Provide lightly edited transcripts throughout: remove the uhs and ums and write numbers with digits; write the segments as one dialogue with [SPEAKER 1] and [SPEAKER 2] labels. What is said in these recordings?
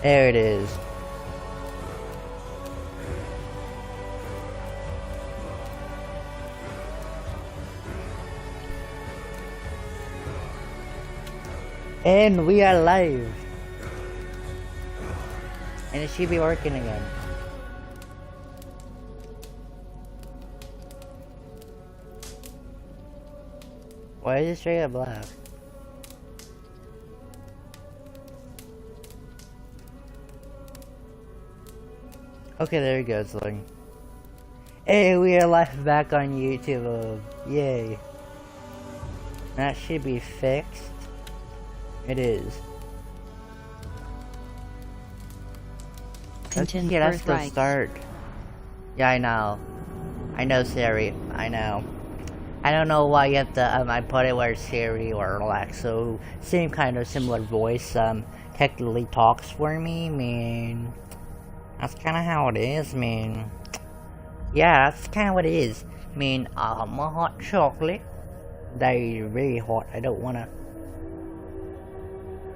[SPEAKER 1] There it is. And we are live. And it should be working again. Why is it straight up black? Okay, there it goes. Like, hey, we are live back on YouTube. Yay. That should be fixed. It is. Let's go start. Yeah, I know. I know, Siri. I know. I don't know why you have to, I put it where Siri or Alexa, same kind of similar voice, technically talks for me, man. That's kind of how it is, man. Yeah, that's kind of what it is. I mean, a hot chocolate. They're very hot. I don't want to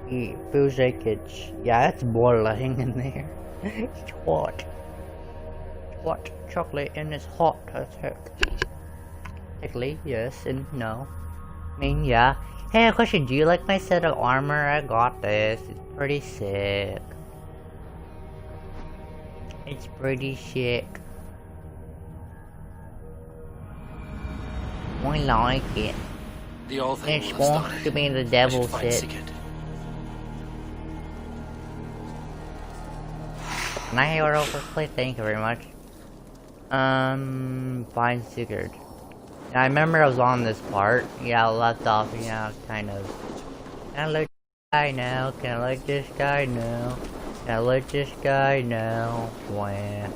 [SPEAKER 1] eat. Feels like it's, yeah, it's boiling in there. It's hot. It's hot chocolate and it's hot as heck. Technically, yes and no. I mean, yeah. Hey, a question. Do you like my set of armor? I got this. It's pretty sick. It's pretty sick. I like it.
[SPEAKER 2] The old thing
[SPEAKER 1] it's supposed to be the devil's set. Can I hear over, please? Thank you very much. Fine secret. Yeah, I remember I was on this part. Yeah, I left off, yeah, kind of. Can I look this guy now? Can I look this guy now? Can I look this guy now? Wow.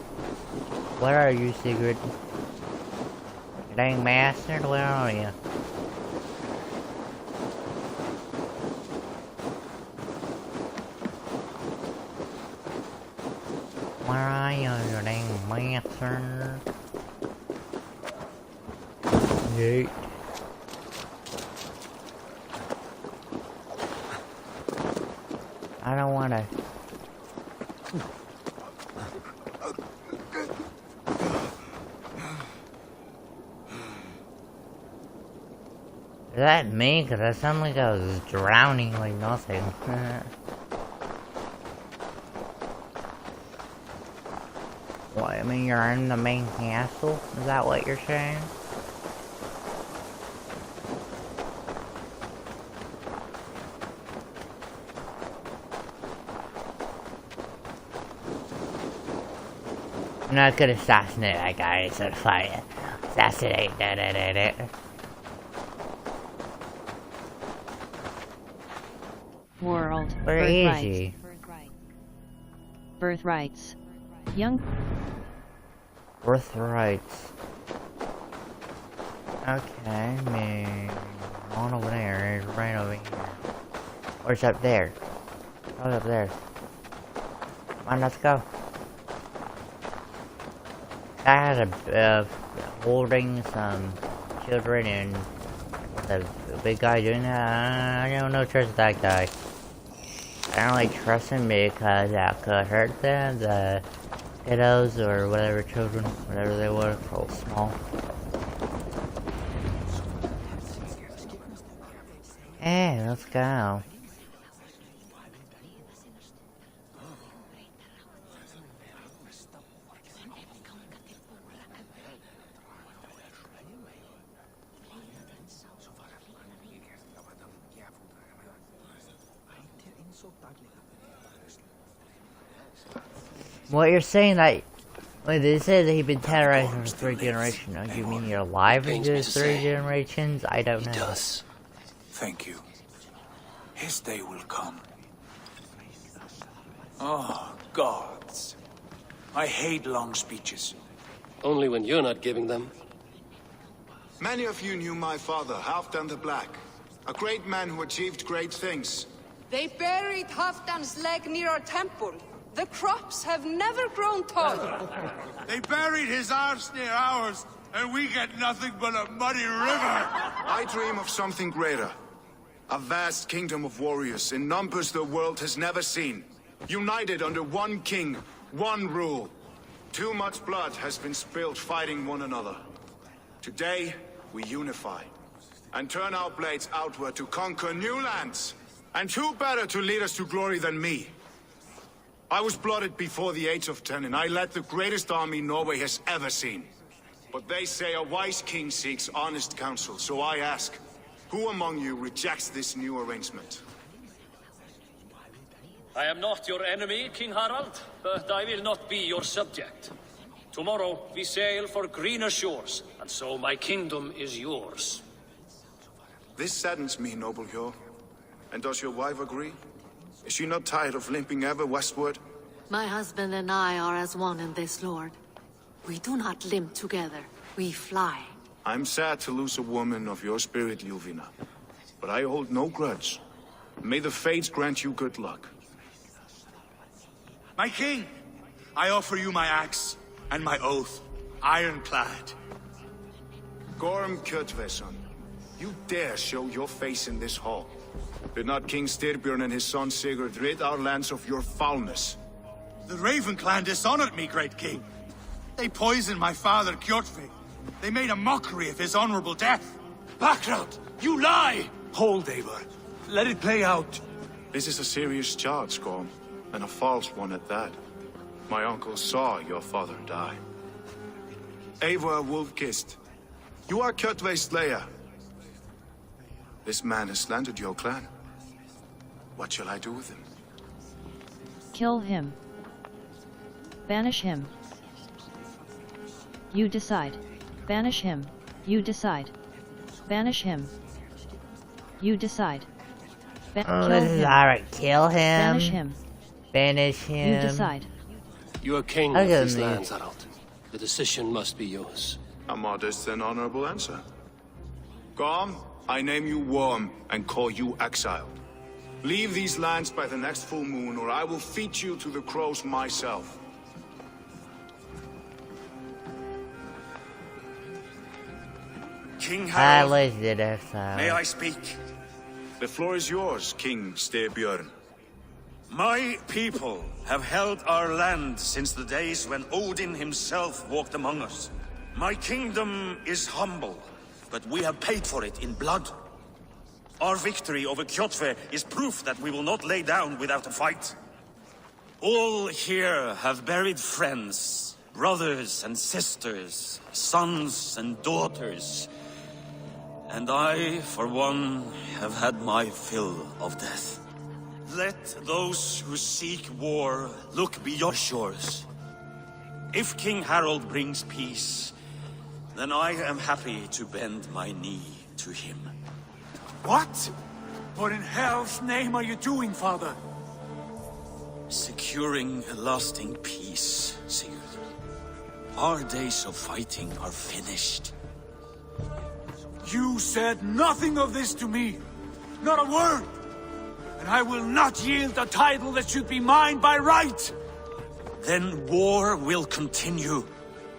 [SPEAKER 1] Where are you, Sigrid? Dang bastard, where are you? Where are you, you dang bastard? Yeet. I don't wanna. Is that me? Cause I sound like I was drowning like nothing. What, I mean you're in the main castle? Is that what you're saying? I'm not gonna assassinate that guy, it's on fire. Assassinate, da.
[SPEAKER 3] World.
[SPEAKER 1] Where is he?
[SPEAKER 3] Birthrights. Young.
[SPEAKER 1] Birthrights. Okay, man. On over there, it's right over here. Or it's up there. Oh, up there. Come on, let's go. I had a holding some children and the big guy doing that. I don't know, trust that guy. I don't like trust him because that could hurt them, the kiddos or whatever children, whatever they were, so small. Hey, let's go. What you're saying that, wait, they said that he'd been terrorizing for 3 generations. Oh, you mean you're alive into 3 generations? I don't know.
[SPEAKER 4] He does. Thank you. His day will come. Oh, gods. I hate long speeches.
[SPEAKER 2] Only when you're not giving them.
[SPEAKER 5] Many of you knew my father, Halfdan the Black. A great man who achieved great things.
[SPEAKER 6] They buried Halfdan's leg near our temple. The crops have never grown taller.
[SPEAKER 7] They buried his arse near ours, and we get nothing but a muddy river.
[SPEAKER 5] I dream of something greater. A vast kingdom of warriors in numbers the world has never seen. United under one king, one rule. Too much blood has been spilled fighting one another. Today, we unify and turn our blades outward to conquer new lands. And who better to lead us to glory than me? I was blooded before the age of 10, and I led the greatest army Norway has ever seen. But they say a wise king seeks honest counsel, so I ask, who among you rejects this new arrangement?
[SPEAKER 8] I am not your enemy, King Harald, but I will not be your subject. Tomorrow we sail for greener shores, and so my kingdom is yours.
[SPEAKER 5] This saddens me, noble Hjor. And does your wife agree? Is she not tired of limping ever westward?
[SPEAKER 9] My husband and I are as one in this, Lord. We do not limp together, we fly.
[SPEAKER 5] I'm sad to lose a woman of your spirit, Yuvina. But I hold no grudge. May the fates grant you good luck.
[SPEAKER 7] My king, I offer you my axe and my oath, ironclad.
[SPEAKER 5] Gorm Kjotveson, you dare show your face in this hall. Did not King Styrbjörn and his son Sigurd rid our lands of your foulness?
[SPEAKER 7] The Raven clan dishonored me, great king. They poisoned my father, Kjotve. They made a mockery of his honorable death.
[SPEAKER 4] Background! You lie! Hold, Eivor. Let it play out.
[SPEAKER 5] This is a serious charge, Gorm, and a false one at that. My uncle saw your father die. Eivor Wolf-Kissed, you are Kjotve's slayer. This man has slandered your clan. What shall I do with him?
[SPEAKER 3] Kill him. Banish him. You decide. Banish him. You decide. Banish him. You decide. Kill him.
[SPEAKER 1] Alright, kill him.
[SPEAKER 3] Banish him.
[SPEAKER 1] Banish him.
[SPEAKER 3] You decide.
[SPEAKER 2] You are king
[SPEAKER 1] I
[SPEAKER 2] of
[SPEAKER 1] get
[SPEAKER 2] these
[SPEAKER 1] me.
[SPEAKER 2] lands, Harald. The decision must be yours.
[SPEAKER 5] A modest and honorable answer. Gorm, I name you Worm and call you exiled. Leave these lands by the next full moon, or I will feed you to the crows myself.
[SPEAKER 7] King
[SPEAKER 1] I
[SPEAKER 7] Harald,
[SPEAKER 1] listed it as
[SPEAKER 7] may I speak?
[SPEAKER 5] The floor is yours, King Styrbjörn.
[SPEAKER 10] My people have held our land since the days when Odin himself walked among us. My kingdom is humble, but we have paid for it in blood. Our victory over Kjotve is proof that we will not lay down without a fight. All here have buried friends, brothers and sisters, sons and daughters. And I, for one, have had my fill of death. Let those who seek war look beyond shores. If King Harald brings peace, then I am happy to bend my knee to him.
[SPEAKER 4] What? What in hell's name are you doing, father?
[SPEAKER 10] Securing a lasting peace, Sigurd. Our days of fighting are finished.
[SPEAKER 4] You said nothing of this to me. Not a word. And I will not yield a title that should be mine by right.
[SPEAKER 10] Then war will continue.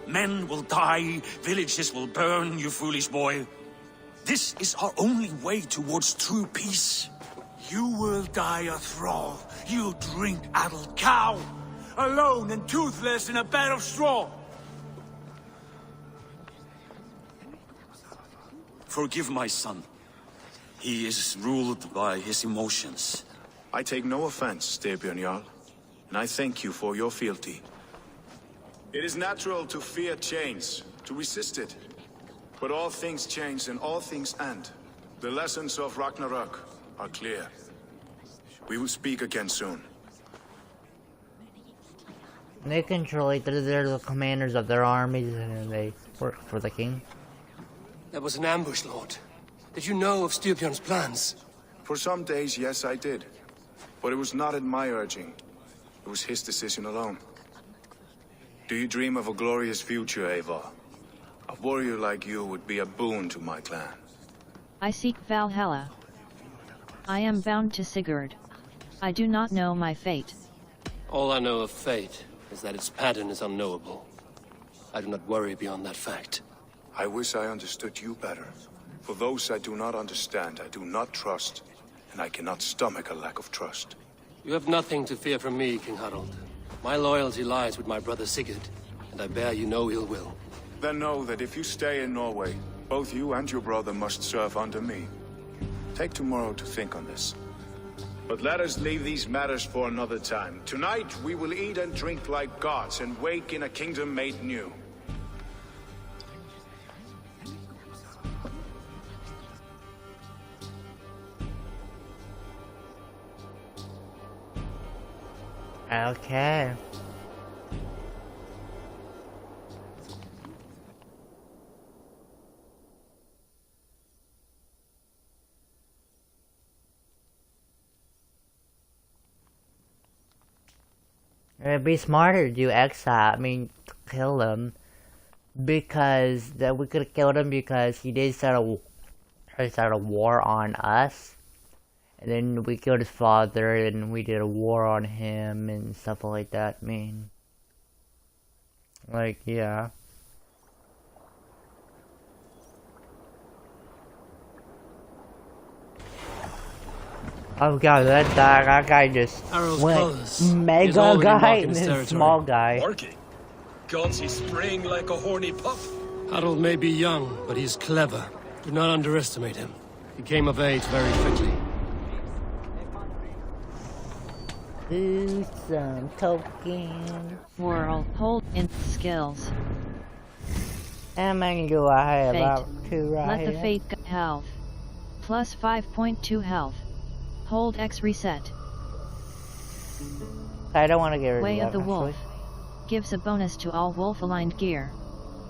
[SPEAKER 10] Men will die, villages will burn, you foolish boy. This is our only way towards true peace.
[SPEAKER 4] You will die a thrall. You'll drink addled cow. Alone and toothless in a bed of straw.
[SPEAKER 10] Forgive my son. He is ruled by his emotions.
[SPEAKER 5] I take no offense, Styrbjörn Jarl, and I thank you for your fealty. It is natural to fear change, to resist it. But all things change and all things end. The lessons of Ragnarok are clear. We will speak again soon.
[SPEAKER 1] They control it. They're the commanders of their armies and they work for the king.
[SPEAKER 2] That was an ambush, Lord. Did you know of Styrbjörn's plans?
[SPEAKER 5] For some days, yes, I did. But it was not at my urging. It was his decision alone. Do you dream of a glorious future, Eivor? A warrior like you would be a boon to my clan.
[SPEAKER 3] I seek Valhalla. I am bound to Sigurd. I do not know my fate.
[SPEAKER 2] All I know of fate is that its pattern is unknowable. I do not worry beyond that fact.
[SPEAKER 5] I wish I understood you better. For those I do not understand, I do not trust, and I cannot stomach a lack of trust.
[SPEAKER 2] You have nothing to fear from me, King Harald. My loyalty lies with my brother Sigurd, and I bear you no ill will.
[SPEAKER 5] Then know that if you stay in Norway, both you and your brother must serve under me. Take tomorrow to think on this. But let us leave these matters for another time. Tonight, we will eat and drink like gods and wake in a kingdom made new.
[SPEAKER 1] Okay. It'd be smarter to do exile. I mean, kill him, because that we could have killed him because he did start a war on us, and then we killed his father, and we did a war on him and stuff like that. I mean, like, yeah. Oh god, that guy just went mega guy and then small guy.
[SPEAKER 8] Barking. Gods, he's spraying like a horny pup.
[SPEAKER 2] Harold may be young, but he's clever. Do not underestimate him. He came of age very quickly.
[SPEAKER 1] Do some token.
[SPEAKER 3] World hold in skills.
[SPEAKER 1] How many do I have?
[SPEAKER 3] Fate.
[SPEAKER 1] About 2 right
[SPEAKER 3] Let the
[SPEAKER 1] here.
[SPEAKER 3] fate health. Plus 5.2 health. Hold X reset.
[SPEAKER 1] I don't want to get rid
[SPEAKER 3] Way
[SPEAKER 1] of
[SPEAKER 3] of
[SPEAKER 1] that,
[SPEAKER 3] the Wolf. Gives a bonus to all wolf-aligned gear.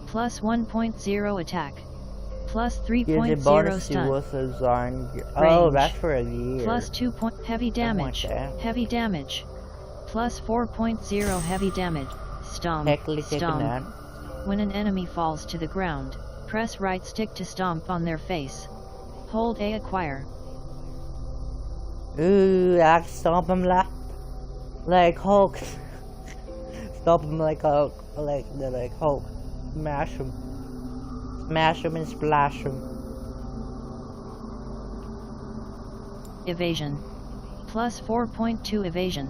[SPEAKER 3] Plus 1.0 attack. Plus
[SPEAKER 1] Gives a
[SPEAKER 3] 3.0
[SPEAKER 1] bonus to
[SPEAKER 3] stun.
[SPEAKER 1] Wolf's on. Oh,
[SPEAKER 3] Range.
[SPEAKER 1] that's for a year.
[SPEAKER 3] Plus 2 heavy damage.
[SPEAKER 1] that.
[SPEAKER 3] Heavy damage. Plus 4.0 heavy damage. Stomp.
[SPEAKER 1] Technically taking
[SPEAKER 3] Stomp.
[SPEAKER 1] that.
[SPEAKER 3] When an enemy falls to the ground, press right stick to stomp on their face. Hold A acquire.
[SPEAKER 1] Ooh, I can stomp him like Hulk. Stomp him like Hulk, like Hulk. Smash him and splash him.
[SPEAKER 3] Evasion. Plus 4.2 evasion.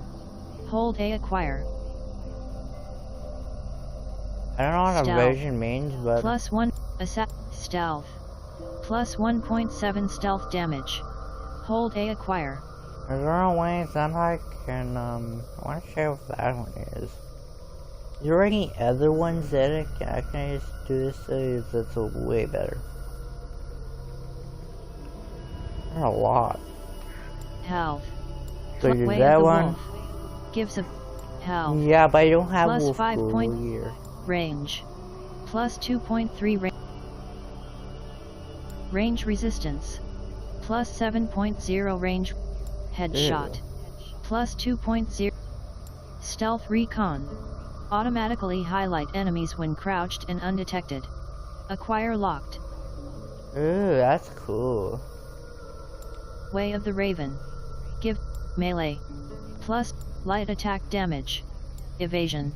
[SPEAKER 3] Hold A acquire.
[SPEAKER 1] I don't know what
[SPEAKER 3] Stealth.
[SPEAKER 1] evasion means, but
[SPEAKER 3] Plus 1 stealth. Plus 1.7 stealth damage. Hold A acquire.
[SPEAKER 1] is there a way that I can I want to share what that one is. Is there any other ones that I can just do this to? That's way better. There are a lot.
[SPEAKER 3] Health.
[SPEAKER 1] So do
[SPEAKER 3] Way
[SPEAKER 1] that
[SPEAKER 3] of the
[SPEAKER 1] one.
[SPEAKER 3] Wolf. Gives a health.
[SPEAKER 1] Yeah, but I don't have
[SPEAKER 3] Plus
[SPEAKER 1] wolf
[SPEAKER 3] 5 point
[SPEAKER 1] here.
[SPEAKER 3] range. Plus 2.3 range. Range resistance. Plus 7.0 range. Headshot. Plus 2.0. Stealth recon. Automatically highlight enemies when crouched and undetected. Acquire locked.
[SPEAKER 1] Ooh, that's cool.
[SPEAKER 3] Way of the Raven. Give melee. Plus light attack damage. Evasion.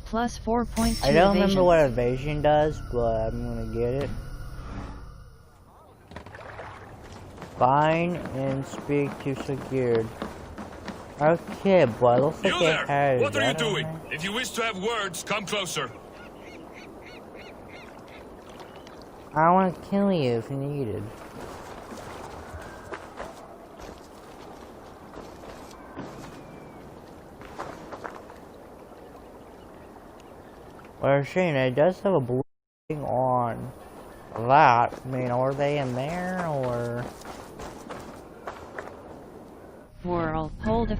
[SPEAKER 3] Plus 4.2
[SPEAKER 1] I don't
[SPEAKER 3] evasion.
[SPEAKER 1] remember what evasion does, but I'm gonna get it. Find and speak to secured. Okay, but it looks like
[SPEAKER 11] You
[SPEAKER 1] they
[SPEAKER 11] there!
[SPEAKER 1] had
[SPEAKER 11] What are you
[SPEAKER 1] that on
[SPEAKER 11] doing?
[SPEAKER 1] there.
[SPEAKER 11] If you wish to have words, come closer.
[SPEAKER 1] I want to kill you if needed. Well, Shane, it does have a blue thing on that. I mean, are they in there or?
[SPEAKER 3] World hold.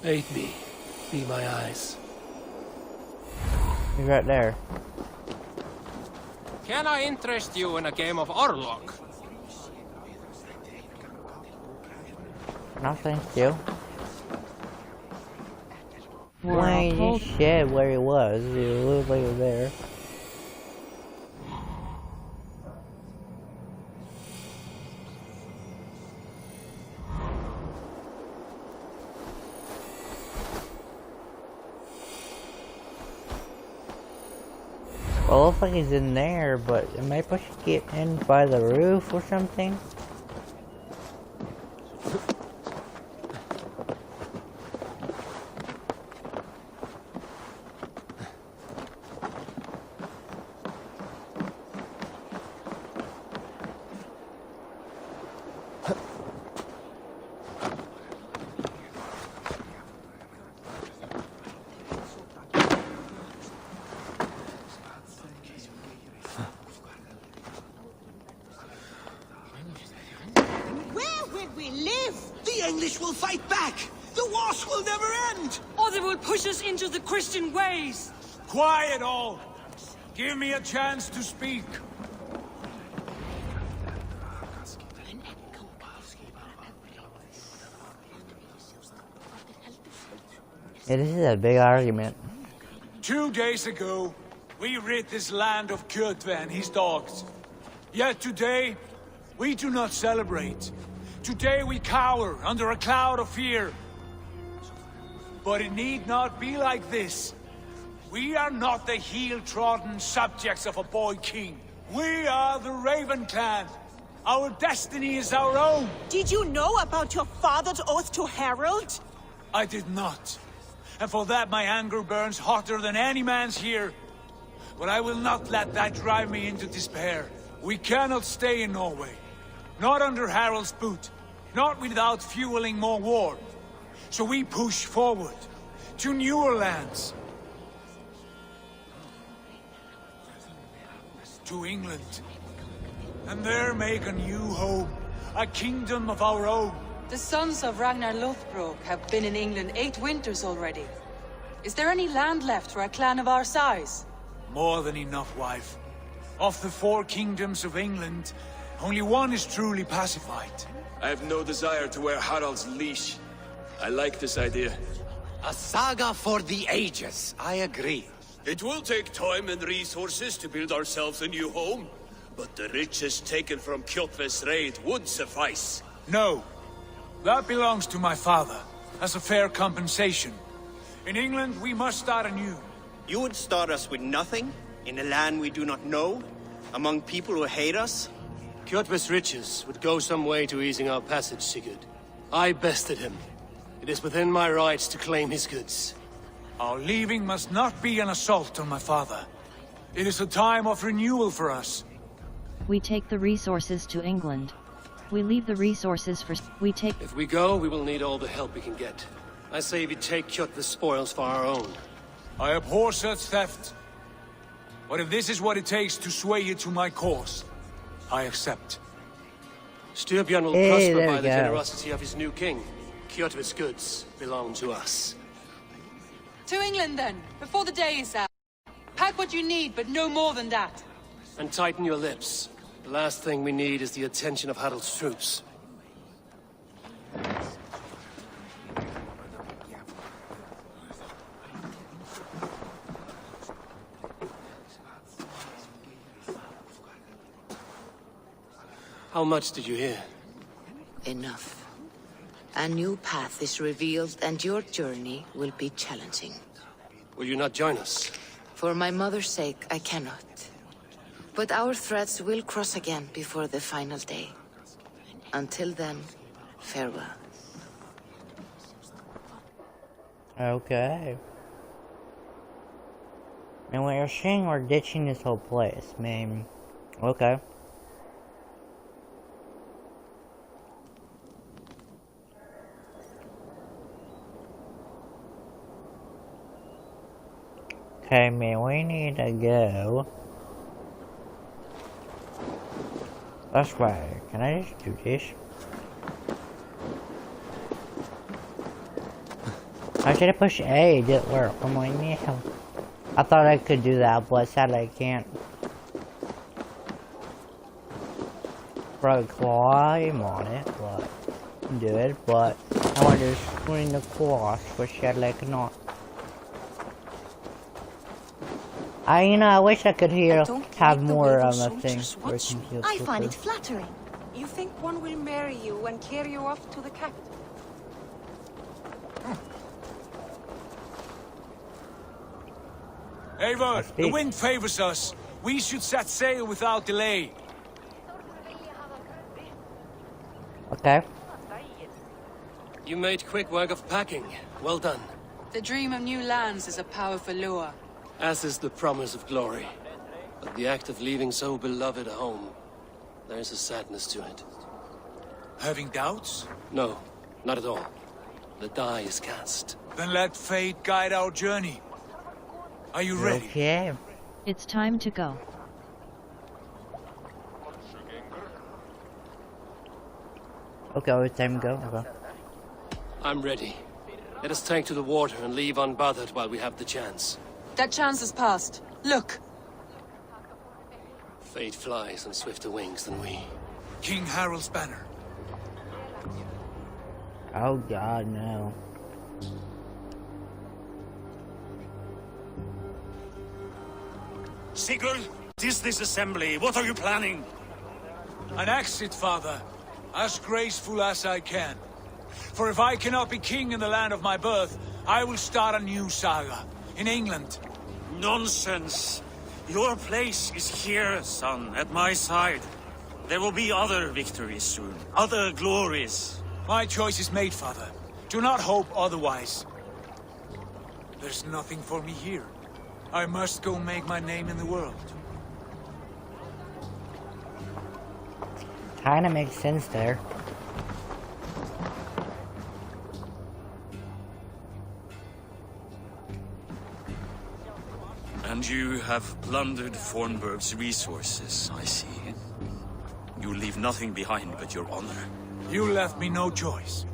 [SPEAKER 2] Aid me. Be my eyes.
[SPEAKER 1] He's right there.
[SPEAKER 12] Can I interest you in a game of Orlok?
[SPEAKER 1] No, thank you.
[SPEAKER 3] World
[SPEAKER 1] Why
[SPEAKER 3] hold.
[SPEAKER 1] he said where he was. He looked like he was there. Well, it looks like he's in there, but maybe I should get in by the roof or something.
[SPEAKER 13] we live!
[SPEAKER 14] The English will fight back! The wars will never end!
[SPEAKER 6] Or they will push us into the Christian ways!
[SPEAKER 4] Quiet all! Give me a chance to speak.
[SPEAKER 1] Yeah, this is a big argument.
[SPEAKER 4] 2 days ago, we rid this land of Kjotve and his dogs. Yet today, we do not celebrate. Today we cower under a cloud of fear. But it need not be like this. We are not the heel-trodden subjects of a boy king. We are the Raven clan. Our destiny is our own.
[SPEAKER 13] Did you know about your father's oath to Harold?
[SPEAKER 4] I did not. And for that my anger burns hotter than any man's here. But I will not let that drive me into despair. We cannot stay in Norway. Not under Harald's boot. Not without fueling more war. So we push forward to newer lands. To England. And there make a new home. A kingdom of our own.
[SPEAKER 6] The sons of Ragnar Lothbrok have been in England 8 winters already. Is there any land left for a clan of our size?
[SPEAKER 4] More than enough, wife. Of the 4 kingdoms of England, only one is truly pacified.
[SPEAKER 15] I have no desire to wear Harald's leash. I like this idea.
[SPEAKER 16] A saga for the ages, I agree.
[SPEAKER 2] It will take time and resources to build ourselves a new home, but the riches taken from Kjotve's raid would suffice.
[SPEAKER 4] No. That belongs to my father, as a fair compensation. In England, we must start anew.
[SPEAKER 16] You would start us with nothing, in a land we do not know, among people who hate us?
[SPEAKER 2] Kjotve's riches would go some way to easing our passage, Sigurd. I bested him. It is within my rights to claim his goods.
[SPEAKER 4] Our leaving must not be an assault on my father. It is a time of renewal for us.
[SPEAKER 3] We take the resources to England. We leave the resources for... We take...
[SPEAKER 2] If we go, we will need all the help we can get. I say we take Kjotve's spoils for our own.
[SPEAKER 4] I abhor such theft. But if this is what it takes to sway you to my cause, I accept.
[SPEAKER 2] Styrbjörn will prosper by the generosity of his new king. Kjotve's goods belong to us.
[SPEAKER 6] To England then, before the day is out. Pack what you need, but no more than that.
[SPEAKER 2] And tighten your lips. The last thing we need is the attention of Harald's troops. How much did you hear?
[SPEAKER 17] Enough. A new path is revealed, and your journey will be challenging.
[SPEAKER 2] Will you not join us?
[SPEAKER 17] For my mother's sake, I cannot. But our threads will cross again before the final day. Until then, farewell.
[SPEAKER 1] Okay. And what you're saying, we're ditching this whole place, man. Okay. Okay, man, we need to go. That's right. Can I just do this? I should have pushed A. It didn't work. I'm like, yeah. I thought I could do that, but sadly I can't. Probably climb on it, but do it. But I want to swing across, but sadly I could not. I wish I could have more of a thing.
[SPEAKER 13] I find it flattering.
[SPEAKER 6] You think one will marry you and carry you off to the capital?
[SPEAKER 4] Eivor, the wind favors us. We should set sail without delay.
[SPEAKER 1] Okay.
[SPEAKER 2] You made quick work of packing. Well done.
[SPEAKER 6] The dream of new lands is a powerful lure.
[SPEAKER 2] As is the promise of glory. But the act of leaving so beloved a home, there's a sadness to it.
[SPEAKER 4] Having doubts?
[SPEAKER 2] No, not at all. The die is cast.
[SPEAKER 4] Then let fate guide our journey. Are you ready?
[SPEAKER 1] Okay.
[SPEAKER 3] It's time to go.
[SPEAKER 1] Okay, it's time to go. Okay.
[SPEAKER 2] I'm ready. Let us tank to the water and leave unbothered while we have the chance.
[SPEAKER 6] That chance has passed. Look!
[SPEAKER 2] Fate flies on swifter wings than we.
[SPEAKER 4] King Harald's banner.
[SPEAKER 1] Oh God, no.
[SPEAKER 10] Sigurd, what is this assembly? What are you planning?
[SPEAKER 4] An exit, father. As graceful as I can. For if I cannot be king in the land of my birth, I will start a new saga. In England.
[SPEAKER 10] Nonsense. Your place is here, son, at my side. There will be other victories soon. Other glories.
[SPEAKER 4] My choice is made, father. Do not hope otherwise. There's nothing for me here. I must go make my name in the world.
[SPEAKER 1] Kinda makes sense there.
[SPEAKER 10] And you have plundered Fornburg's resources, I see. You leave nothing behind but your honor.
[SPEAKER 4] You left me no choice.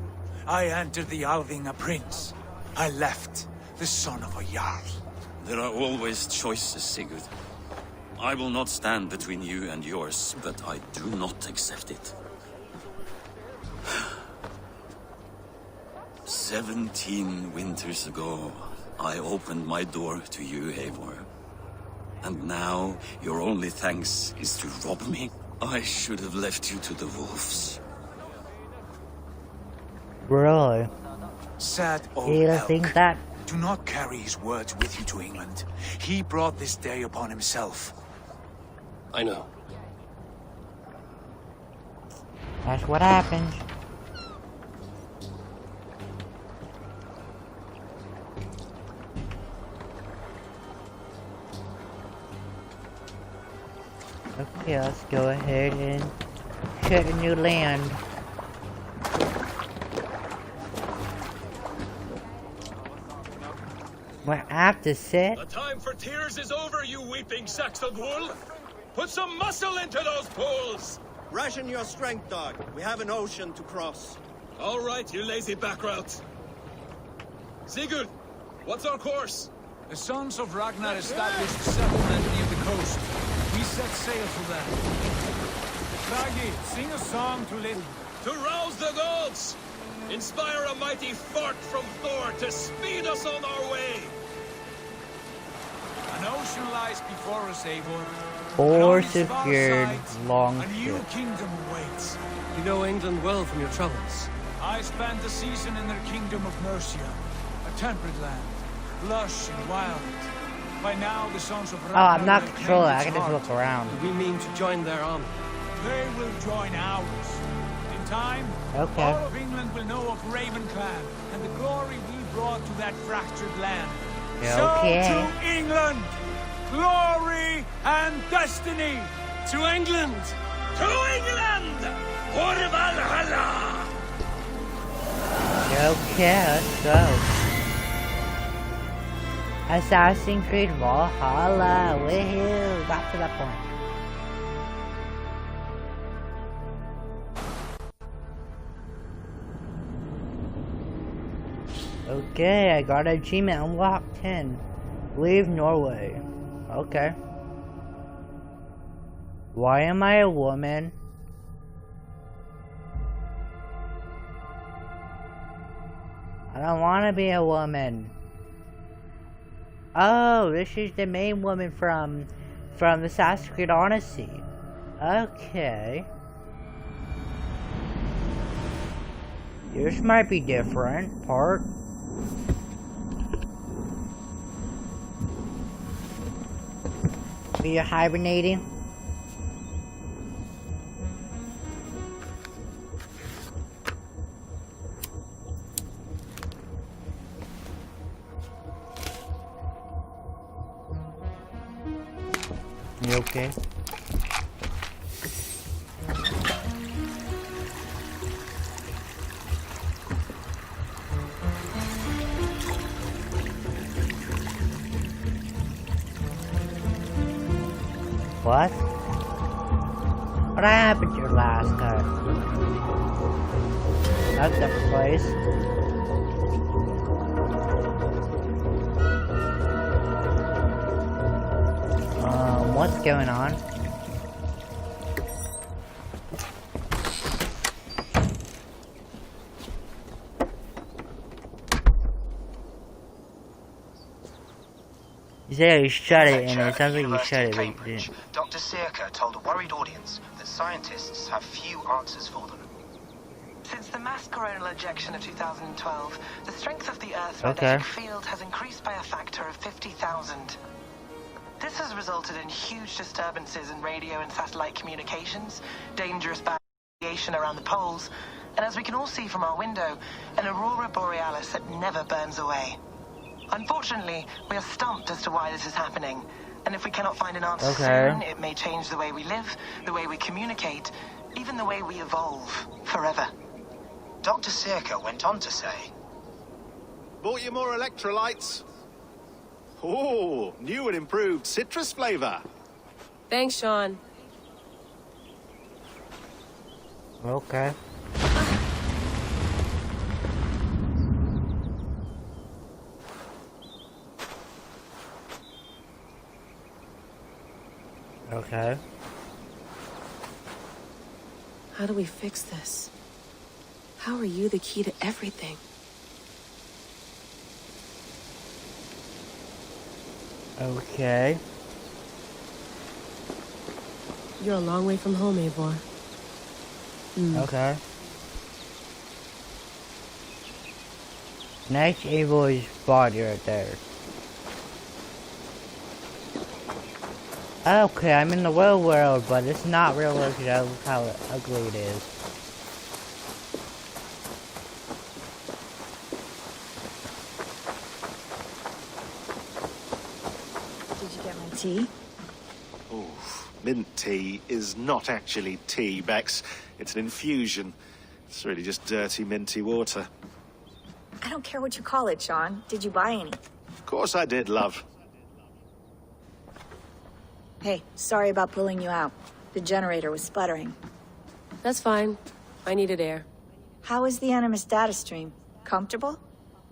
[SPEAKER 4] I entered the Alving a prince. I left the son of a Jarl.
[SPEAKER 10] There are always choices, Sigurd. I will not stand between you and yours, but I do not accept it. 17 winters ago, I opened my door to you, Eivor. And now, your only thanks is to rob me? I should have left you to the wolves.
[SPEAKER 1] Really?
[SPEAKER 4] Sad old
[SPEAKER 1] You
[SPEAKER 4] elk.
[SPEAKER 1] think that?
[SPEAKER 4] Do not carry his words with you to England. He brought this day upon himself.
[SPEAKER 2] I know.
[SPEAKER 1] That's what happened. Okay, let's go ahead and check a new land. What I have to sit?
[SPEAKER 11] The time for tears is over, you weeping sacks of wool. Put some muscle into those pools.
[SPEAKER 16] Ration your strength, dog. We have an ocean to cross.
[SPEAKER 11] All right, you lazy backrout. Sigurd, what's our course?
[SPEAKER 4] The sons of Ragnar established a settlement near the coast. We set sail for them. Bragi, sing a song to Lyn.
[SPEAKER 11] To rouse the gods! Inspire a mighty fart from Thor to speed us on our way!
[SPEAKER 4] An ocean lies before us, Eivor.
[SPEAKER 1] Four
[SPEAKER 4] On its far
[SPEAKER 1] secured
[SPEAKER 4] sides,
[SPEAKER 1] long
[SPEAKER 4] a new
[SPEAKER 1] ship.
[SPEAKER 4] kingdom awaits.
[SPEAKER 2] You know England well from your travels.
[SPEAKER 4] I spent a season in their kingdom of Mercia, a temperate land, lush and wild. By now, the sons of Ragnar
[SPEAKER 1] Oh, I'm not
[SPEAKER 4] have
[SPEAKER 1] controlling.
[SPEAKER 4] claimed
[SPEAKER 1] I can
[SPEAKER 4] its
[SPEAKER 1] just
[SPEAKER 4] heart.
[SPEAKER 1] look around.
[SPEAKER 2] We mean to join their army.
[SPEAKER 4] They will join ours. In time,
[SPEAKER 1] Okay.
[SPEAKER 4] all of England will know of Raven Clan and the glory we brought to that fractured land.
[SPEAKER 1] Okay.
[SPEAKER 4] So to England, glory and destiny.
[SPEAKER 2] To England!
[SPEAKER 11] To England! For Valhalla!
[SPEAKER 1] Okay, let's go. Assassin's Creed Valhalla. Woohoo! Got to that point. Okay, I got an achievement unlocked 10. Leave Norway. Okay. Why am I a woman? I don't want to be a woman. Oh, this is the main woman from the Assassin's Creed Odyssey. Okay. Yours might be different, part. Are you hibernating? You okay? What? What happened to your last time? That's the place. What's going on? You said you shut it, and it sounds like you shut it, but you didn't.
[SPEAKER 18] Dr. Circa told a worried audience that scientists have few answers for them.
[SPEAKER 19] Since the mass coronal ejection of 2012, the strength of the Earth's magnetic field has increased by a factor of 50,000. This has resulted in huge disturbances in radio and satellite communications, dangerous radiation around the poles, and as we can all see from our window, an aurora borealis that never burns away. Unfortunately, we are stumped as to why this is happening, and if we cannot find an answer soon, it may change the way we live, the way we communicate, even the way we evolve, forever.
[SPEAKER 18] Dr. Circa went on to say,
[SPEAKER 20] "Bought you more electrolytes? Oh, new and improved citrus flavor."
[SPEAKER 21] Thanks, Sean.
[SPEAKER 1] Okay. Okay.
[SPEAKER 21] How do we fix this? How are you the key to everything?
[SPEAKER 1] Okay.
[SPEAKER 21] You're a long way from home, Eivor.
[SPEAKER 1] Okay. Nice Eivor's body right there. Okay, I'm in the real world, but it's not real world because look how ugly it is.
[SPEAKER 22] Did you get my tea?
[SPEAKER 20] Oh, mint tea is not actually tea, Bex. It's an infusion. It's really just dirty, minty water.
[SPEAKER 22] I don't care what you call it, Sean. Did you buy any?
[SPEAKER 20] Of course I did, love.
[SPEAKER 22] Hey, sorry about pulling you out. The generator was sputtering.
[SPEAKER 21] That's fine. I needed air.
[SPEAKER 22] How was the Animus data stream? Comfortable?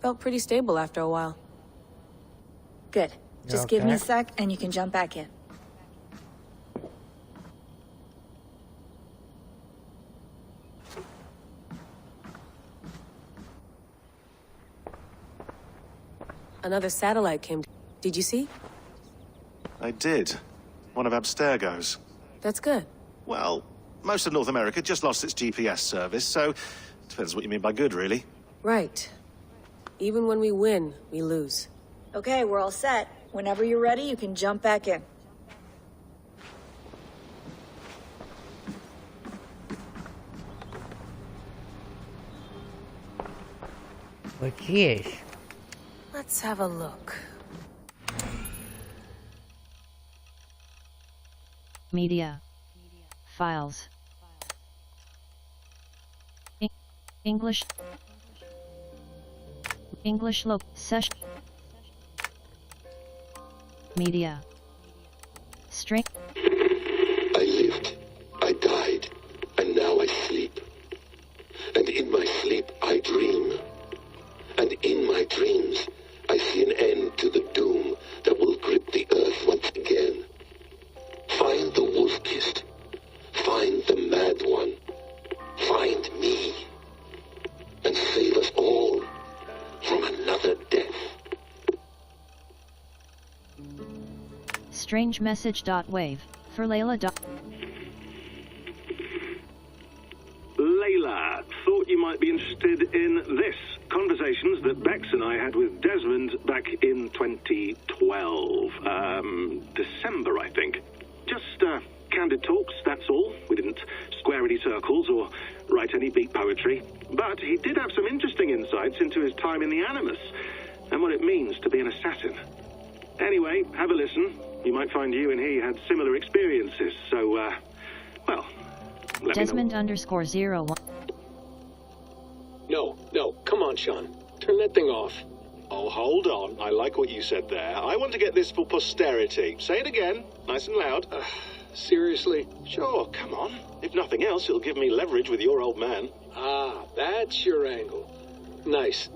[SPEAKER 21] Felt pretty stable after a while.
[SPEAKER 22] Good. Just give me a sec and you can jump back in.
[SPEAKER 21] Another satellite came. Did you see?
[SPEAKER 20] I did. One of Abstergo's.
[SPEAKER 21] That's good.
[SPEAKER 20] Well, most of North America just lost its GPS service, so depends what you mean by good, really.
[SPEAKER 21] Right. Even when we win, we lose.
[SPEAKER 22] Okay, we're all set. Whenever you're ready, you can jump back in.
[SPEAKER 1] But geez.
[SPEAKER 21] Let's have a look.
[SPEAKER 3] Media. Files. English. English look. Session. Media. String.
[SPEAKER 23] I lived, I died, and now I sleep. And in my sleep I dream. And in my dreams I see an end to the doom that will grip the earth once again. Find the wolf-kissed. Find the mad one. Find me. And save us all from another death.
[SPEAKER 3] Strange message.wave for Layla.
[SPEAKER 24] Layla, thought you might be interested in this. Conversations that Bex and I had with Desmond back in 2012. December, I think. Just candid talks, that's all. We didn't square any circles or write any beat poetry. But he did have some interesting insights into his time in the Animus and what it means to be an assassin. Anyway, have a listen. You might find you and he had similar experiences, so, well, let
[SPEAKER 3] Desmond
[SPEAKER 24] me know.
[SPEAKER 3] _01.
[SPEAKER 11] No, come on, Sean. Turn that thing off.
[SPEAKER 20] Oh, hold on. I like what you said there. I want to get this for posterity. Say it again, nice and loud.
[SPEAKER 2] Seriously?
[SPEAKER 20] Sure, come on. If nothing else, it'll give me leverage with your old man.
[SPEAKER 2] Ah, that's your angle. Nice.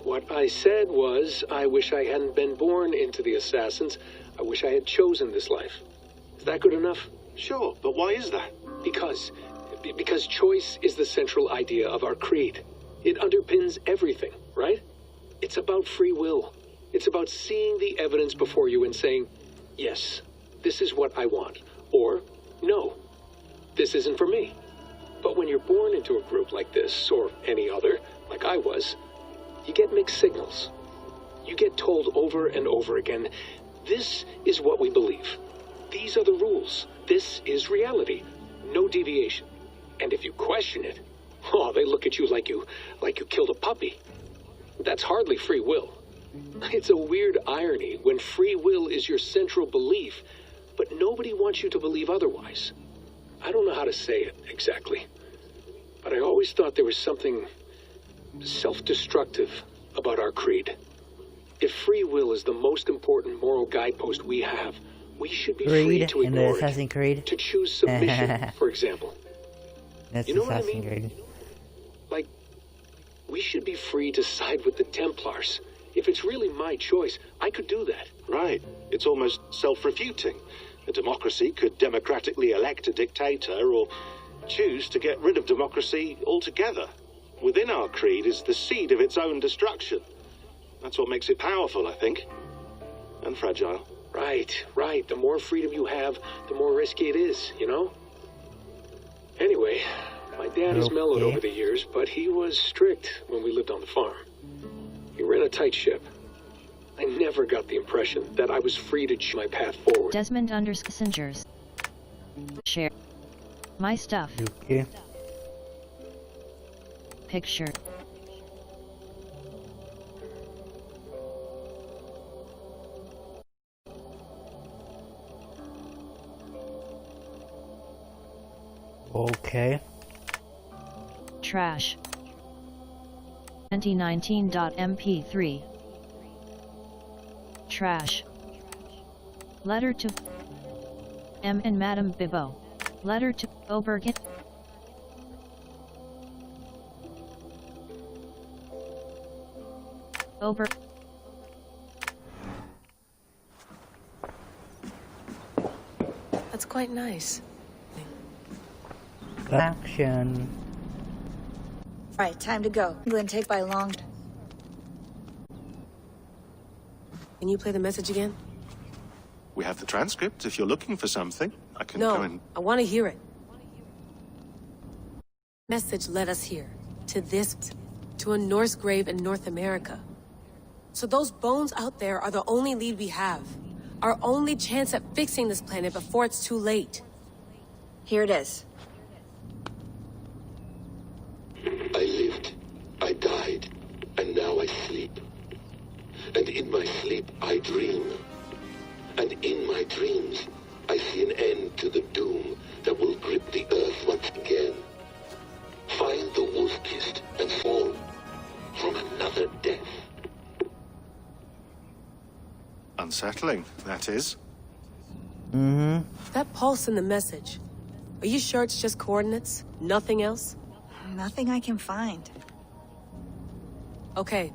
[SPEAKER 2] What I said was, I wish I hadn't been born into the Assassins. I wish I had chosen this life. Is that good enough?
[SPEAKER 20] Sure, but why is that?
[SPEAKER 2] Because choice is the central idea of our creed. It underpins everything, right? It's about free will. It's about seeing the evidence before you and saying, yes, this is what I want. Or, no, this isn't for me. But when you're born into a group like this, or any other, like I was, you get mixed signals. You get told over and over again, this is what we believe. These are the rules. This is reality. No deviation. And if you question it, oh, they look at you like you killed a puppy. That's hardly free will. It's a weird irony when free will is your central belief, but nobody wants you to believe otherwise. I don't know how to say it exactly, but I always thought there was something self-destructive about our creed. If free will is the most important moral guidepost we have, we should be free to ignore it. To choose submission, for example.
[SPEAKER 1] That's
[SPEAKER 2] you know what I
[SPEAKER 1] Assassin's
[SPEAKER 2] mean?
[SPEAKER 1] Creed.
[SPEAKER 2] Like, we should be free to side with the Templars. If it's really my choice, I could do that.
[SPEAKER 20] Right. It's almost self-refuting. A democracy could democratically elect a dictator or choose to get rid of democracy altogether. Within our creed is the seed of its own destruction. That's what makes it powerful, I think. And fragile.
[SPEAKER 2] Right. The more freedom you have, the more risky it is, you know? Anyway, my dad has mellowed over the years, but he was strict when we lived on the farm. He ran a tight ship. I never got the impression that I was free to choose my path forward.
[SPEAKER 3] Desmond Singers. Share. My stuff.
[SPEAKER 1] Okay.
[SPEAKER 3] Picture.
[SPEAKER 1] Okay.
[SPEAKER 3] Trash. 2019.mp3. Trash. Letter to M and Madame Bibot. Letter to Obergen.
[SPEAKER 21] That's quite nice.
[SPEAKER 1] Action.
[SPEAKER 22] Right, time to go. England take by long.
[SPEAKER 21] Can you play the message again?
[SPEAKER 20] We have the transcript. If you're looking for something, I can
[SPEAKER 21] No,
[SPEAKER 20] go and...
[SPEAKER 21] I want to hear it. Message led us here. To a Norse grave in North America. So those bones out there are the only lead we have. Our only chance at fixing this planet before it's too late.
[SPEAKER 22] Here it is.
[SPEAKER 23] I lived, I died, and now I sleep. And in my sleep I dream. And in my dreams I see an end to the doom that will grip the earth once again. Find the wolf-kissed and fall from another death.
[SPEAKER 20] Unsettling, that is.
[SPEAKER 1] Mm-hmm.
[SPEAKER 21] That pulse in the message. Are you sure it's just coordinates? Nothing else?
[SPEAKER 22] Nothing I can find.
[SPEAKER 21] Okay.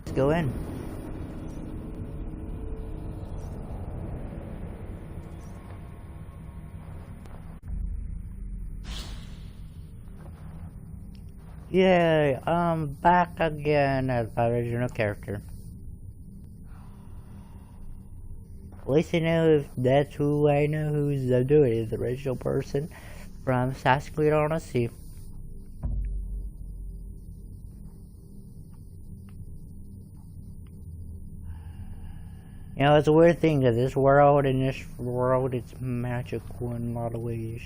[SPEAKER 1] Let's go in. Yay, I'm back again as my original character. At least I know if that's who I know who's doing it, the original person from Assassin's Creed Odyssey. You know, it's a weird thing that this world, it's magical in a lot of ways.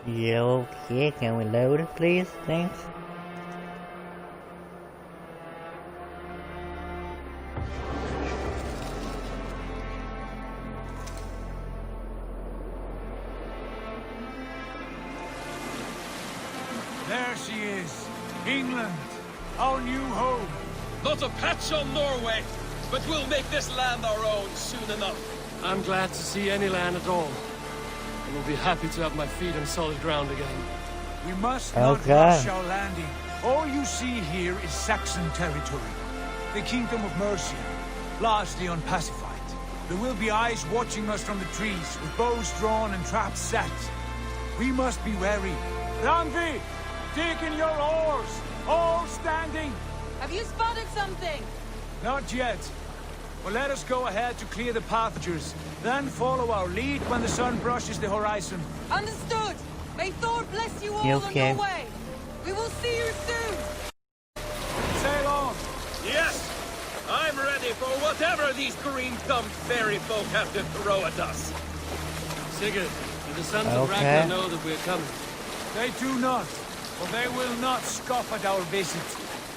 [SPEAKER 1] Yeah, okay, can we load it please? Thanks.
[SPEAKER 4] There she is. England, our new home.
[SPEAKER 11] Not a patch on Norway, but we'll make this land our own soon enough.
[SPEAKER 5] I'm glad to see any land at all. I will be happy to have my feet on solid ground again.
[SPEAKER 4] We must not rush our landing. All you see here is Saxon territory. The Kingdom of Mercia, largely unpacified. There will be eyes watching us from the trees, with bows drawn and traps set. We must be wary. Randvi, dig in your oars, all standing.
[SPEAKER 6] Have you spotted something?
[SPEAKER 4] Not yet. But let us go ahead to clear the passengers, then follow our lead when the sun brushes the horizon.
[SPEAKER 6] Understood. May Thor bless you all on your way. We will see you soon.
[SPEAKER 4] Sail on.
[SPEAKER 11] Yes, I'm ready for whatever these green-thumbed fairy folk have to throw at us.
[SPEAKER 5] Sigurd, do the sons of Ragnar know that we're coming?
[SPEAKER 4] They do not, but they will not scoff at our visit.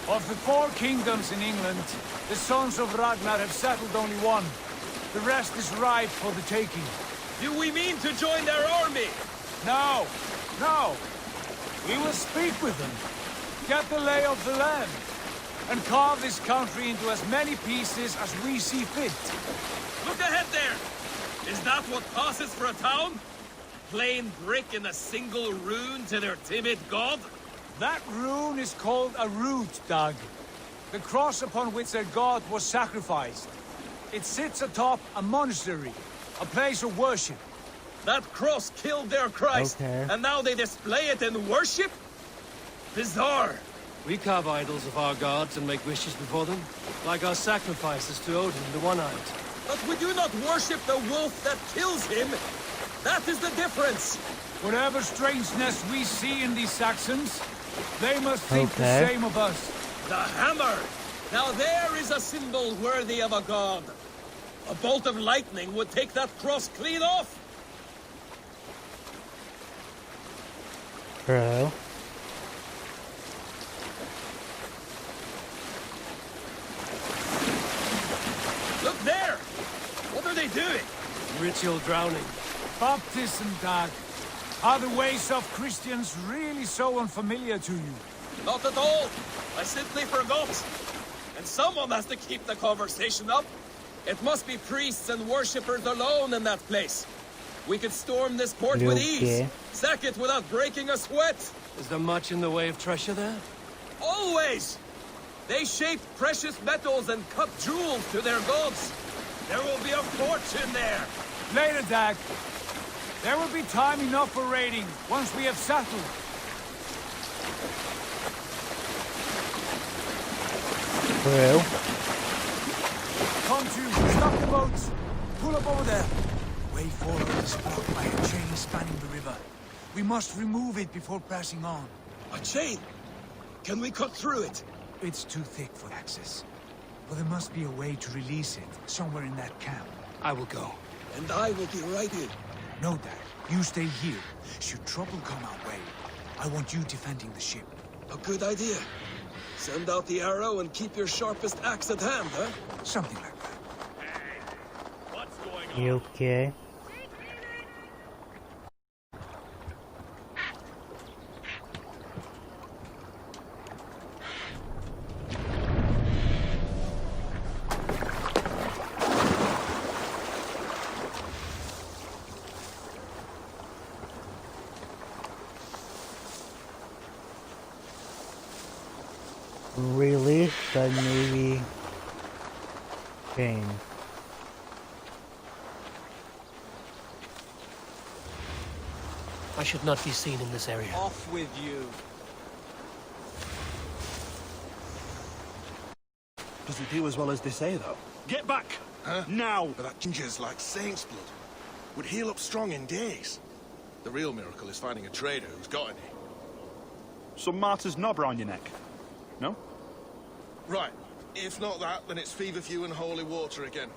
[SPEAKER 4] Of the 4 kingdoms in England, the sons of Ragnar have settled only one. The rest is ripe for the taking.
[SPEAKER 11] Do we mean to join their army?
[SPEAKER 4] No, no. We will speak with them, get the lay of the land, and carve this country into as many pieces as we see fit.
[SPEAKER 11] Look ahead there! Is that what passes for a town? Plain brick and a single rune to their timid god?
[SPEAKER 4] That rune is called a root, Dag. The cross upon which their god was sacrificed. It sits atop a monastery, a place of worship.
[SPEAKER 11] That cross killed their Christ, and now they display it in worship? Bizarre.
[SPEAKER 5] We carve idols of our gods and make wishes before them, like our sacrifices to Odin, the One-Eyed.
[SPEAKER 11] But we do not worship the wolf that kills him. That is the difference.
[SPEAKER 4] Whatever strangeness we see in these Saxons, they must think the same of us.
[SPEAKER 11] The hammer! Now there is a symbol worthy of a god. A bolt of lightning would take that cross clean off.
[SPEAKER 1] Bro.
[SPEAKER 11] Look there! What are they doing?
[SPEAKER 5] Ritual drowning.
[SPEAKER 4] Baptism, Dag. Are the ways of Christians really so unfamiliar to you?
[SPEAKER 11] Not at all. I simply forgot. And someone has to keep the conversation up. It must be priests and worshippers alone in that place. We could storm this port with ease. Sack it without breaking a sweat.
[SPEAKER 5] Is there much in the way of treasure there?
[SPEAKER 11] Always! They shape precious metals and cut jewels to their gods. There will be a fortune there.
[SPEAKER 4] Later, Dag. There will be time enough for raiding, once we have settled.
[SPEAKER 1] True.
[SPEAKER 4] Come to, stop the boats. Pull up over there. Way forward is blocked by a chain spanning the river. We must remove it before pressing on.
[SPEAKER 11] A chain? Can we cut through it?
[SPEAKER 4] It's too thick for access. But there must be a way to release it, somewhere in that camp.
[SPEAKER 5] I will go.
[SPEAKER 11] And I will be right in.
[SPEAKER 4] No, Dad. You stay here. Should trouble come our way, I want you defending the ship.
[SPEAKER 11] A good idea. Send out the arrow and keep your sharpest axe at hand, huh?
[SPEAKER 4] Something like that.
[SPEAKER 11] Hey, what's going on?
[SPEAKER 1] You okay? Release the Navy chain.
[SPEAKER 5] I should not be seen in this area.
[SPEAKER 14] Off with you.
[SPEAKER 7] Does it do as well as they say, though?
[SPEAKER 14] Get back!
[SPEAKER 7] Huh?
[SPEAKER 14] Now!
[SPEAKER 7] But that ginger's like saint's blood. Would heal up strong in days.
[SPEAKER 14] The real miracle is finding a trader who's got any.
[SPEAKER 7] Some martyr's knob around your neck. No?
[SPEAKER 14] Right. If not that, then it's feverfew and holy water again.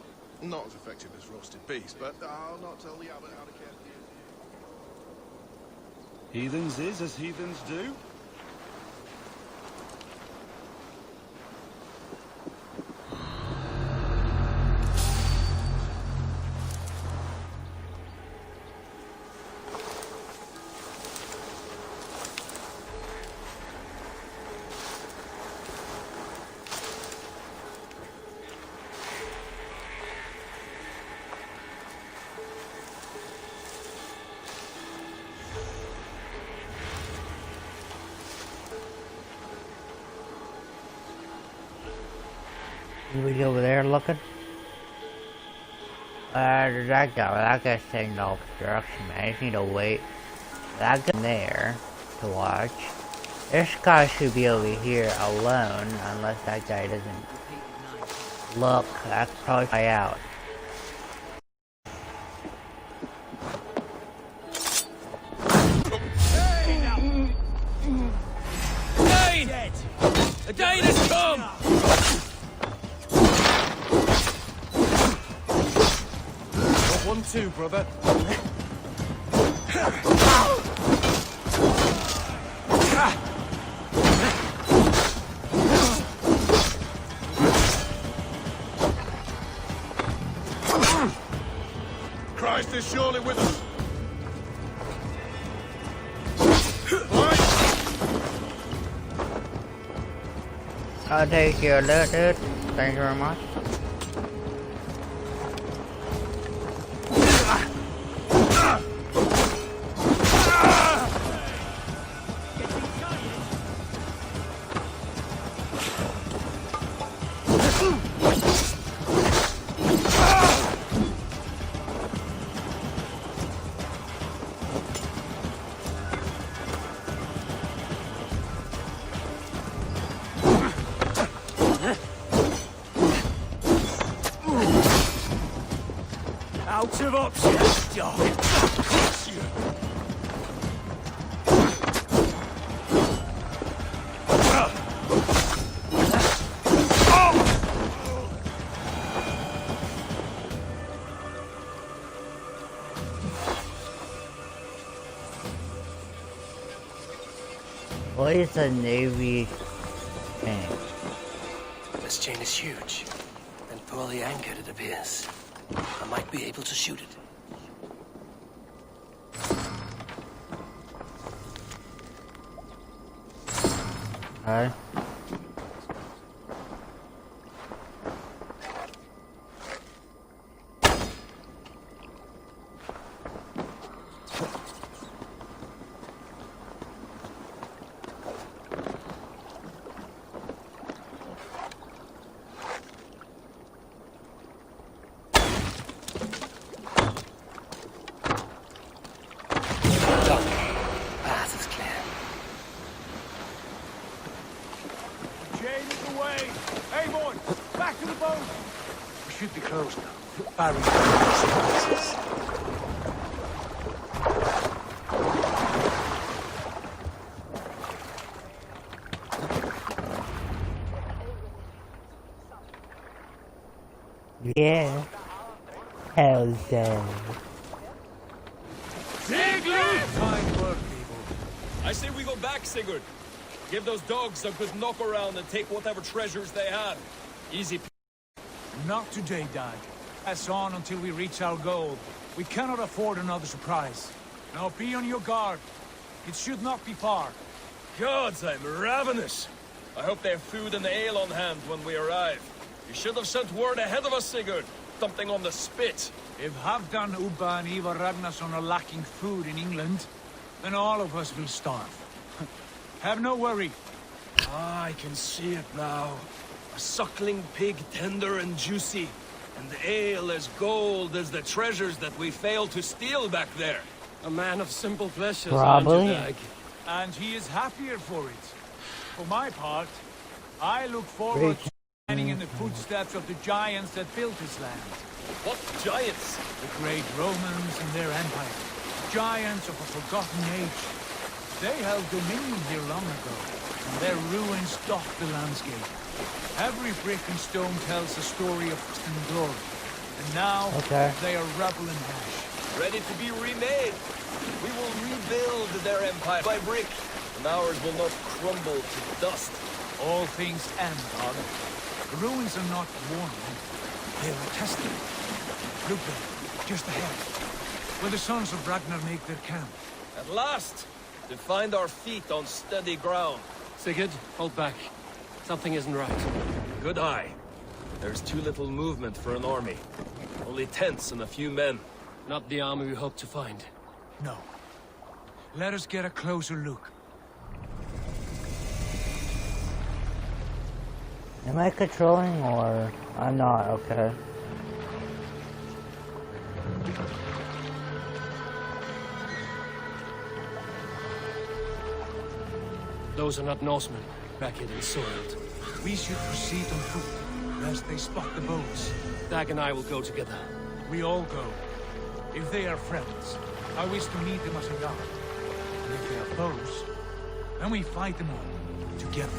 [SPEAKER 14] Not as effective as roasted beast, but I'll not tell the abbot how to care for you.
[SPEAKER 7] Heathens is as heathens do.
[SPEAKER 1] We over there looking? That guy, that guy's saying no obstruction, man. I just need to wait. That guy there to watch. This guy should be over here alone, unless that guy doesn't look. That's probably out.
[SPEAKER 11] Dane! The Dane has come!
[SPEAKER 8] 1-2, brother.
[SPEAKER 14] Christ is surely with us.
[SPEAKER 1] I'll take your loot, dude. Thank you very much.
[SPEAKER 4] Out of options, dog.
[SPEAKER 1] What is a Navy tank?
[SPEAKER 5] This chain is huge and poorly anchored, it appears. I might be able to shoot it.
[SPEAKER 1] Alright.
[SPEAKER 4] Should be closed now. Barry.
[SPEAKER 1] Yeah. Hell yeah.
[SPEAKER 11] Sigurd! Fine work, people. I say we go back, Sigurd. Give those dogs a good knock around and take whatever treasures they have. Easy.
[SPEAKER 4] Not today, Dad. Press on until we reach our goal. We cannot afford another surprise. Now be on your guard. It should not be far.
[SPEAKER 11] Gods, I'm ravenous. I hope they have food and ale on hand when we arrive. You should have sent word ahead of us, Sigurd. Something on the spit.
[SPEAKER 4] If Halfdan, Ubba and Ivar Ragnarsson are lacking food in England, then all of us will starve. Have no worry.
[SPEAKER 11] Ah, I can see it now. A suckling pig, tender and juicy, and the ale as gold as the treasures that we failed to steal back there.
[SPEAKER 5] A man of simple pleasures,
[SPEAKER 1] Probably.
[SPEAKER 4] And he is happier for it. For my part, I look forward to standing in the footsteps of the giants that built this land.
[SPEAKER 11] What giants?
[SPEAKER 4] The great Romans and their empire. Giants of a forgotten age. They held dominion here long ago, and their ruins dot the landscape. Every brick and stone tells a story of distant glory. And now, they are rubble and ash.
[SPEAKER 11] Ready to be remade. We will rebuild their empire by brick, and ours will not crumble to dust.
[SPEAKER 4] All things end, Father. The ruins are not worn. They are a testament. Look there, just ahead, where the sons of Ragnar make their camp.
[SPEAKER 11] At last, to find our feet on steady ground.
[SPEAKER 5] Sigurd, hold back. Something isn't right.
[SPEAKER 11] Good eye. There's too little movement for an army. Only tents and a few men.
[SPEAKER 5] Not the army we hope to find.
[SPEAKER 4] No. Let us get a closer look.
[SPEAKER 1] Am I controlling or I'm not? Okay.
[SPEAKER 5] Those are not Norsemen, ragged and soiled.
[SPEAKER 4] We should proceed on foot, lest they spot the boats.
[SPEAKER 5] Dag and I will go together.
[SPEAKER 4] We all go. If they are friends, I wish to meet them as a yard. And if they are foes, then we fight them all, together.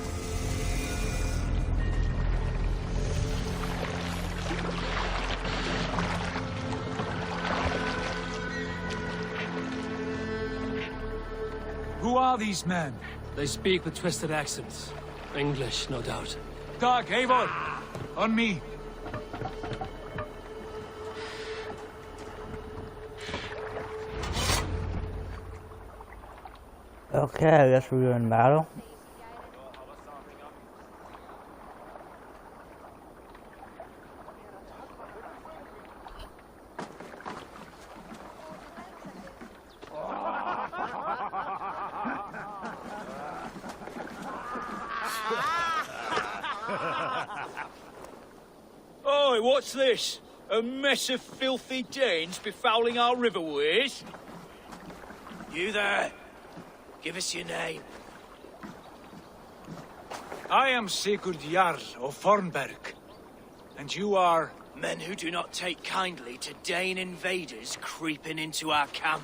[SPEAKER 4] Who are these men?
[SPEAKER 5] They speak with twisted accents. English, no doubt.
[SPEAKER 4] Dag, Eivor! On me!
[SPEAKER 1] Okay, I guess we're in battle.
[SPEAKER 8] Oi, what's this? A mess of filthy Danes befouling our riverways?
[SPEAKER 16] You there! Give us your name.
[SPEAKER 4] I am Sigurd Jarl of Fornberg. And you are...
[SPEAKER 16] Men who do not take kindly to Dane invaders creeping into our camp.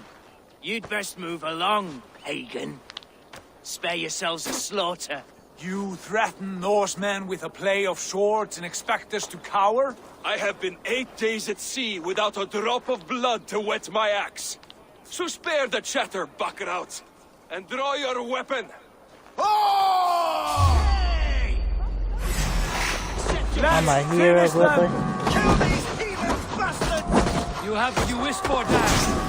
[SPEAKER 16] You'd best move along, pagan. Spare yourselves a slaughter.
[SPEAKER 4] You threaten Norsemen with a play of swords and expect us to cower?
[SPEAKER 8] I have been 8 days at sea without a drop of blood to wet my axe. So spare the chatter, buckerouts, and draw your weapon.
[SPEAKER 4] Oh!
[SPEAKER 8] Hey!
[SPEAKER 1] I'm a hero quickly.
[SPEAKER 4] Kill these heathen bastards!
[SPEAKER 5] You have what you wished for, Dag.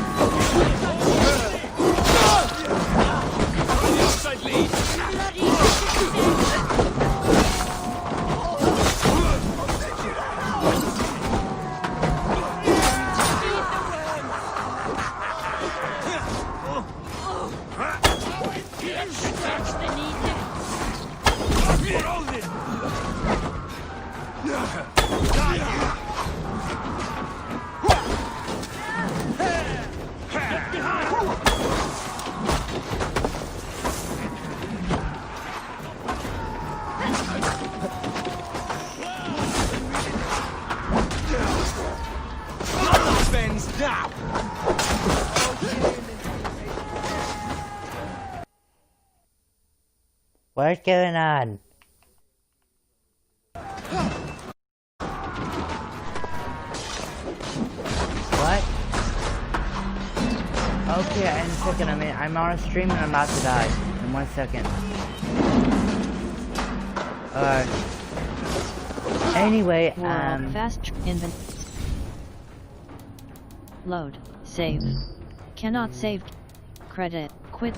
[SPEAKER 1] What's going on? What? Okay, in a second, I'm on a stream and I'm about to die. In 1 second. Anyway,
[SPEAKER 3] fast load, save. Cannot save. Credit.